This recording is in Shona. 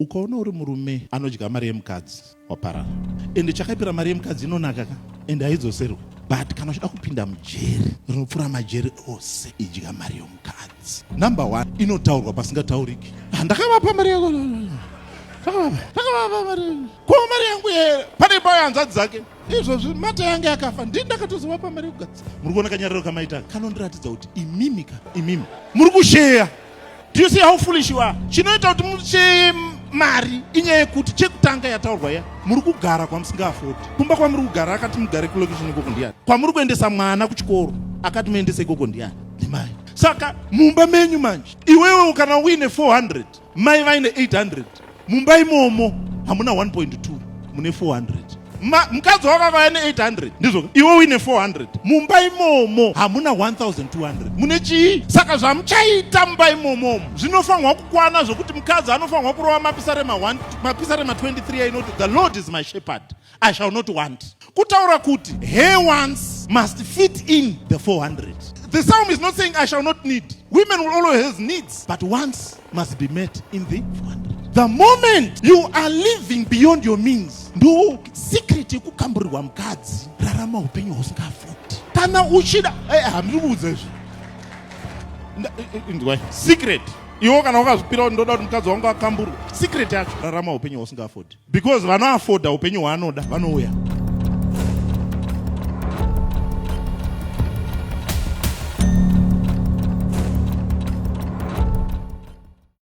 ukaona uri murume anodya mari yemukadzi waparara, ende chakapira mari yemukadzi inonaka ka ende haidzoserwa, but kana uchida kupinda mujeri rinopfuura majeri ose idya mari yomukadzi. Number 1 inotaurwa pasingatauriki. Ndakavapa mari yako, ndakavapa mari ko mari yangu here, pane payo hanzvadzi dzake izvozvi mata yangu yakafa ndindakatozovapa mari yomukadzi. Muri kuona kanyariro kamaita kanondiratidza kuti imimi muri kusheya. Do you see how foolish you are? Chinoita kuti musheye mari inyaya yekuti chekutanga yataurwa ya muri kugara kwamusingafoti. Kumba kwamuri kugara akati mugare kulokishini ikoko ndiani, kwamuri kuendesa mwana kuchikoro akati muendese ikoko ndiani, ndimai. Saka mumba menyu manje iwewe kana uine 400 mai vaine 800, mumba imomo hamuna 1.2 mune 400. Mukadzi wako vaine 800 ndizvo iwe uine 400, mumba imomo hamuna 1200 mune chii? Saka zvamuchaita mumba imomo zvinofanirwa kukwana zvokuti mukadzi anofanirwa kurova mapisa rema 23 ainoti the Lord is my shepherd, I shall not want. Kutaura kuti her wants must fit in the 400. The psalm is not saying I shall not need. Women will always have needs, but wants must be met in the 400. The moment you are living beyond your means, ndo secret yekukamburirwa mukadzi. Rarama upenyu husingafoti. Kana uchida hamriudze izvi secret iwo kana wakazvipira ndoda kuti mukadzi wangu akamburwa, secret yacho rarama upenyu husingafoti, because vanoafoda upenyu hwaanoda vanouya.